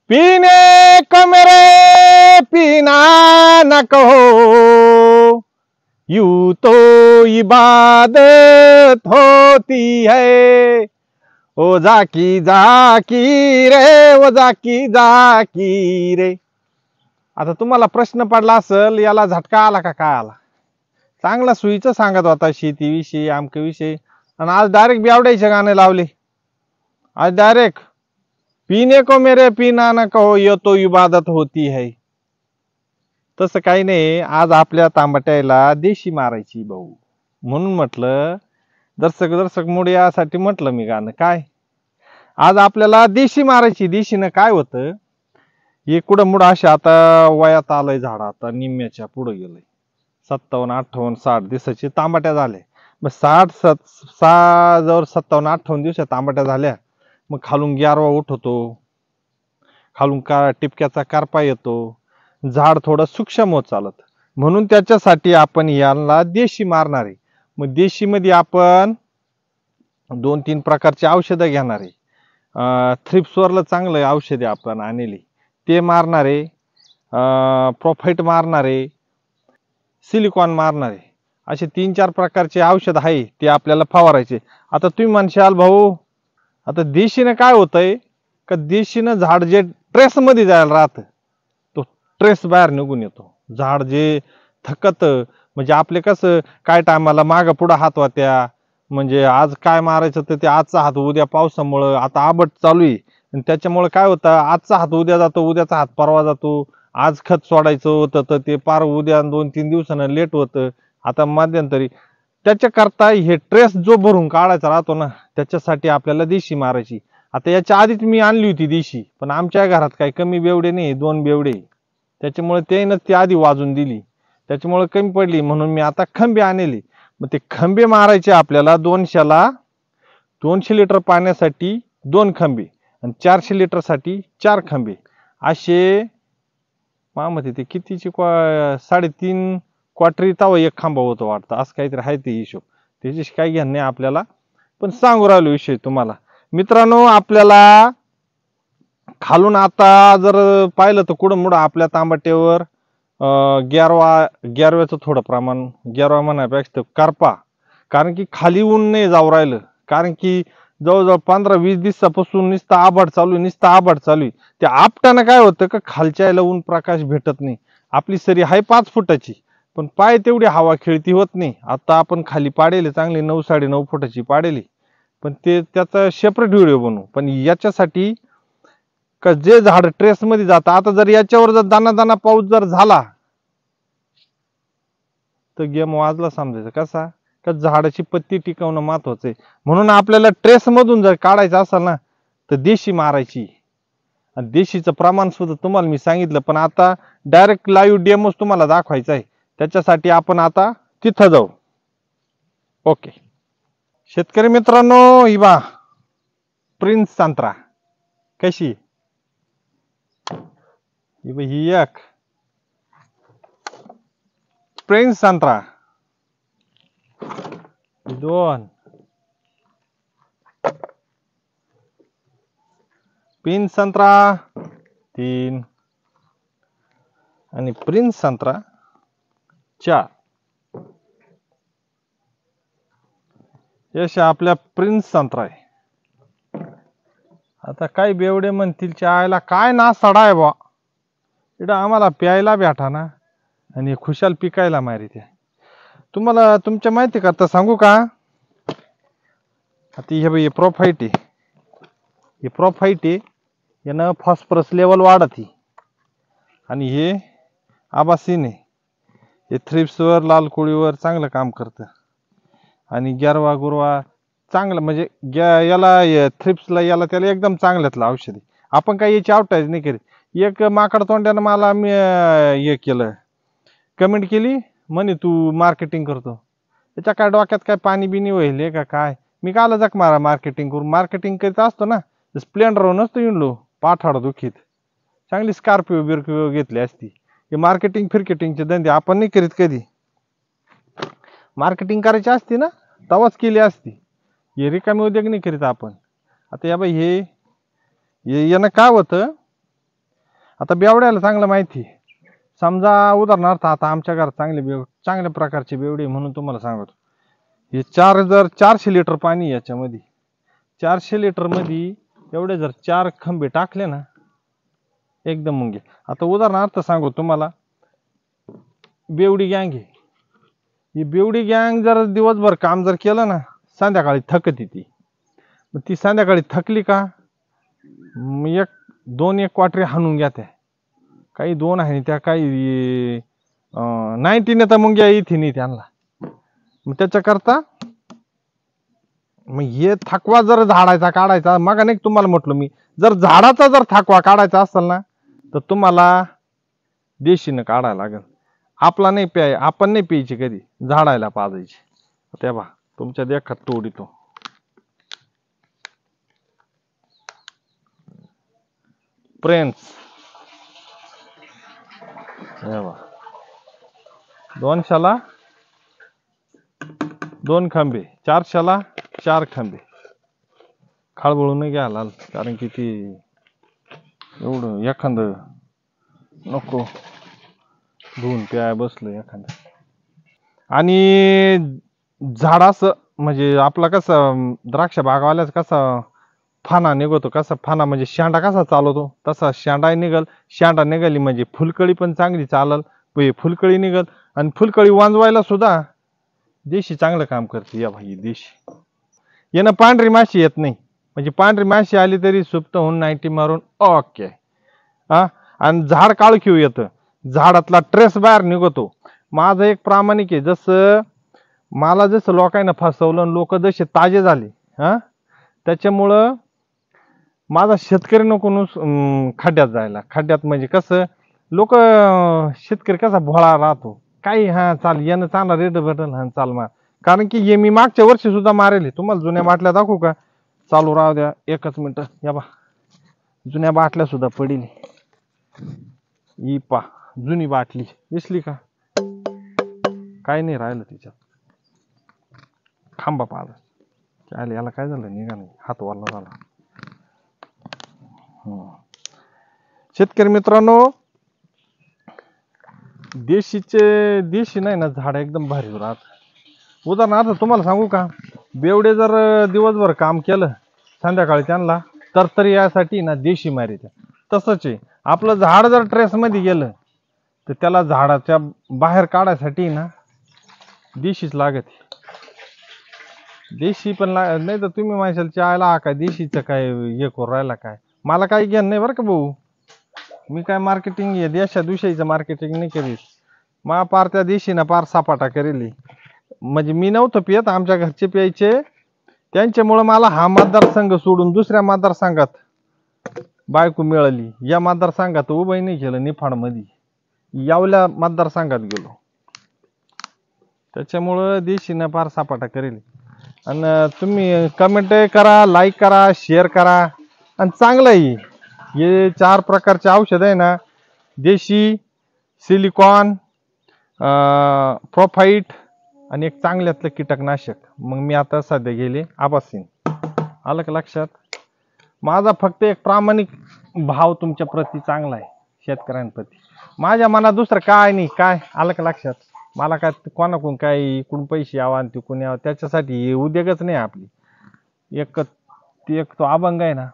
पीने को मेरे पीना न कहो, यूं तो इबादत होती है। ओ जाकी जाकी रे, ओ जाकी जाकी रे। आता तुम्हाला प्रश्न पडला असेल याला झटका आला का काय आला? चांगला सुईचं सांगत होता शेतीविषयी आमक्याविषयी, आणि आज डायरेक्ट बेवड्याचे गाणे लावले। आज डायरेक्ट पीने को मेरे पीना न कहो, ये तो इबादत होती है। तसं काही नाही, आज आपल्या तांबट्याला देशी मारायची भाऊ, म्हणून म्हटलं दर्शक दर्शक मुळे यासाठी म्हटलं मी गाणं काय। आज आपल्याला देशी मारायची। देशीनं काय होतं, हे कुठं मुडं असे आता वयात आलंय झाड, आता निम्म्याच्या पुढे गेलंय, 57, 58, 60 दिवसाचे तांबट्या झाले। मग 60 जवळ 57, 58 दिवसात तांबट्या झाल्या, मग खालून ग्यारवा उठतो, खालून टिपक्याचा करपा येतो, झाड थोडं सूक्ष्म होत चालत, म्हणून त्याच्यासाठी आपण याला देशी मारणार आहे। मग देशी मध्ये आपण 2-3 प्रकारचे औषधं घेणार आहे। थ्रिप्सवरला चांगलं औषधे आपण आणली ते मारणारे, प्रोफाइट मारणारे, सिलिकॉन मारणारे, असे 3-4 प्रकारचे औषध आहे ते आपल्याला फवारायचे। आता तुम्ही म्हणशाल भाऊ, आता देशीनं काय होतंय का, देशीनं झाड जे ट्रेस मध्ये जायला राहतं तो ट्रेस बाहेर निघून येतो। झाड जे थकत, म्हणजे आपले कसं काय टायमाला माग पुढे हात होत्या, म्हणजे आज काय मारायचं तर ते आजचा हात उद्या पावसामुळं आता आबट चालू आहे, आणि त्याच्यामुळे काय होतं आजचा हात उद्या जातो, उद्याचा हात परवा जातो। आज खत सोडायचं होतं तर ते पार उद्या 2-3 दिवसानं लेट होतं, आता मध्यंतरी। त्याच्याकरता हे ट्रेस जो भरून काढायचा राहतो ना, त्याच्यासाठी आपल्याला देशी मारायची। आता याच्या आधीच मी आणली होती देशी, पण आमच्या घरात काही कमी बेवडे नाही, 2 बेवडे, त्याच्यामुळे त्यानं ती आधी वाजून दिली, त्याच्यामुळे कमी पडली, म्हणून मी आता खंबे आणले। मग ते खंबे मारायचे आपल्याला 200 लिटर पाण्यासाठी 2 खंबे, आणि 400 लिटर साठी 4 खंबे, असे मामती ते कितीची 3.5 क्वार्टरी तवा एक खांबा होतो वाटतं, असं काहीतरी आहे ते हिशोब, त्याच्याशी काही घेणं नाही आपल्याला, पण सांगू राहिलो विषय तुम्हाला मित्रांनो। आपल्याला खालून आता जर पाहिलं तर कुठं मुडं आपल्या तांबट्यावर ग्यारव्याचं थोडं प्रमाण, ग्यारवा म्हणापेक्षा करपा, कारण की खाली ऊन नाही जाऊ राहिलं, कारण की जवळजवळ 15-20 दिवसापासून नुसतं आभाळ चालू आहे, नुसतं आभाळ चालू आहे। त्या आपटानं काय होतं का, खालच्या याला ऊन प्रकाश भेटत नाही। आपली सरी आहे 5 फुटाची, पण पाय तेवढी हवा खेळती होत नाही। आता आपण खाली पाडेले चांगली 9-9.5 फुटाची पाडेली, पण ते त्याचा सेपरेट व्हिडिओ बनवू। पण याच्यासाठी का जे झाड ट्रेस मध्ये जातं, आता जर याच्यावर जर दाना पाऊस जर झाला तर गेम वाजला समजायचं। कसा का, झाडाची पत्ती टिकवणं महत्वाचं आहे, म्हणून आपल्याला ट्रेस मधून जर काढायचं असेल ना तर देशी मारायची। आणि देशीचं प्रमाण सुद्धा तुम्हाला मी सांगितलं, पण आता डायरेक्ट लाईव्ह डेमोच तुम्हाला दाखवायचा आहे, त्याच्यासाठी आपण आता तिथं जाऊ। ओके शेतकरी मित्रांनो, ही बा प्रिन्स संत्रा कशी, ही एक प्रिन्स संत्रा, 2 प्रिन्स संत्रा, 3 आणि प्रिन्स संत्रा 4। यश आपल्या प्रिन्स संत्रा आहे। आता काही बेवडे म्हणतील चायला काय नासाडा आहे बा, इकडं आम्हाला प्यायला भेटा ना आणि खुशाल पिकायला मारित आहे। तुम्हाला तुमच्या माहिती करता सांगू का, आता हे प्रोफाइट आहे, हे प्रोफाइट आहे, यानं फॉस्फरस लेवल वाढती, आणि हे आबासीन आहे, हे थ्रिप्सवर लाल कोळीवर चांगलं काम करतं, आणि ग्यारवा गुरवा चांगलं, म्हणजे याला थ्रिप्सला याला त्याला एकदम चांगल्यातलं औषध आहे। आपण काही याची ॲडव्हर्टाइज नाही करीत। एक माकड तोंड्यानं मला मी हे केलं, कमेंट केली, म्हणे तू मार्केटिंग करतो, त्याच्या काय डोक्यात काय पाणी बिनी होईल का काय, मी काला जक मारा मार्केटिंग करून, मार्केटिंग करीत असतो ना स्प्लेंडर नसतो येऊन पाठाड दुखीत, चांगली स्कॉर्पिओ बिरपिओ घेतली असती। हे मार्केटिंग फिरकेटिंगचे धंदे आपण नाही करीत कधी, मार्केटिंग करायची असती ना तवाच केली असती, हे रिकामी उद्योग नाही करीत आपण। आता या बाई हे यानं काय होतं, आता बेवड्याला चांगलं माहिती आहे. समजा उदाहरणार्थ आता आमच्या घरात चांगल्या प्रकारची बेवडी आहे म्हणून तुम्हाला सांगतो. हे 400 लिटर पाणी याच्यामध्ये, 400 लिटर मध्ये एवढे जर 4 खंबे टाकले ना एकदम मुंगे. आता उदाहरणार्थ सांगू तुम्हाला, बेवडी गँग आहे. ही बेवडी गँग जर दिवसभर काम जर केलं ना, संध्याकाळी थकती ती. मग ती संध्याकाळी थकली का एक 2-1 क्वाटरी हाणून घ्या. त्या काही 2 आहे त्या, काही 90 तर मुंग्या इथे नाही त्यांना. मग त्याच्याकरता मग हे थकवा जर झाडाचा काढायचा, मग नाही तुम्हाला म्हटलं मी, जर झाडाचा जर थकवा काढायचा असेल ना तर तुम्हाला देशीनं काढायला लागेल. आपला नाही आपण नाही प्यायची, कधी झाडायला पाजायची. तेव्हा तुमच्या देखात तोडीतो. प्रिन्स 200ला 2 खंबे, 400ला 4 खंबे. खळबळून घ्यायला, कारण की ती एवढं एखादं नको धुवून प्याय बसलं एखादं. आणि झाडास म्हणजे आपला कसं द्राक्ष बागावाल्याच कसा फाना निघतो, कसा फाना म्हणजे शेंडा कसा चालवतो तसा शेंडा निघल. शेंडा निघाली म्हणजे फुलकळी पण चांगली चालल, फुलकळी निघल. आणि फुलकळी वांजवायला सुद्धा देशी चांगलं काम करते. या भाई देशी यानं पांढरी माशी येत नाही, म्हणजे पांढरी माशी आली तरी सुप्त होऊन 90 मारून ओके. आणि झाड काळखीव येतं, झाडातला ट्रेस बाहेर निघतो. माझं एक प्रामाणिक आहे, जसं मला जसं लोकांना फसवलं, लोक जसे ताजे झाले त्याच्यामुळं माझा शेतकरी नको खड्ड्यात जायला. खड्ड्यात म्हणजे कसं, लोक शेतकरी कसा भोळा राहतो, काही चाल यानं चांगला रेड भेटल चाल मार. कारण की हे मी मागच्या वर्षी सुद्धा मारेल. तुम्हाला जुन्या बाटल्या दाखवू का? चालू राहू द्या एकच मिनिट. या बा जुन्या बाटल्या सुद्धा पडील. ही पा जुनी बाटली दिसली का? काय नाही राहिलं तिच्यात. खांबा पाहिला काय याला काय झालं, निघा नाही, हात वाला झाला. शेतकरी मित्रांनो, देशी नाही ना झाड एकदम भारी राहत. उदाहरणार्थ तुम्हाला सांगू का, बेवडे जर दिवसभर काम केलं संध्याकाळी त्यांना तर यासाठी ना देशी मारीत. तसंच आहे आपलं झाड जर ट्रेस मध्ये गेलं तर त्याला झाडाच्या बाहेर काढायसाठी ना देशीच लागत. देशी पण नाही तर तुम्ही माणसाला चायला काय देशीचं काय हे करू राहिला काय. मला काही घेणं नाही बरं का भाऊ, मी काय मार्केटिंग देशा दुसरीचं मार्केटिंग नाही करीत. मा पार त्या देशीनं पार सपाटा करेल. म्हणजे मी नव्हतं पियत, आमच्या घरचे प्यायचे, त्यांच्यामुळे मला हा मतदारसंघ सोडून दुसऱ्या मतदारसंघात बायको मिळाली. या मतदारसंघात उभंही नाही केलं, निफाड मध्ये यावल्या मतदारसंघात गेलो. त्याच्यामुळं देशीनं पार सपाटा करेल. आणि तुम्ही कमेंट करा, लाईक करा, शेअर करा. आणि चांगलं आहे हे 4 प्रकारचे औषध आहे ना, देशी, सिलिकॉन, प्रोफाइट आणि एक चांगल्यातलं कीटकनाशक. मग मी आता सध्या गेले आबासीन. आलं का लक्षात? माझा फक्त एक प्रामाणिक भाव तुमच्या प्रती चांगला आहे, शेतकऱ्यांप्रती. माझ्या मनात दुसरं काय नाही. काय आलं का लक्षात? मला काय कोणाकडून काय इकडून पैसे यावा आणि तिकडून यावं त्याच्यासाठी उद्योगच नाही आपली. एक तो अभंग आहे ना,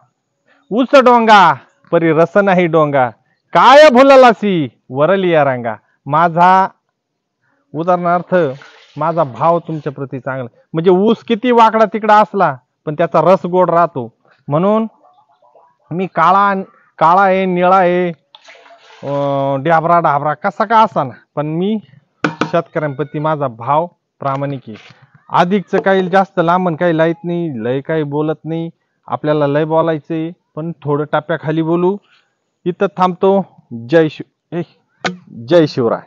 ऊस डोंगा परी रस नाही डोंगा, काय भुललासी वरली या रंगा. माझा उदाहरणार्थ माझा भाव तुमच्या प्रती चांगला, म्हणजे ऊस किती वाकडा तिकडा असला पण त्याचा रस गोड राहतो. म्हणून मी काळा आहे, निळा आहे, ढाबरा कसा का असा ना, पण मी शेतकऱ्यांप्रती माझा भाव प्रामाणिक आहे. अधिकचं काही जास्त लांबण काही लाईत नाही, लय काही बोलत नाही. आपल्याला लय बोलायचंय पण थोडं टाप्याखाली बोलू. इथं थांबतो. जय शिवराय.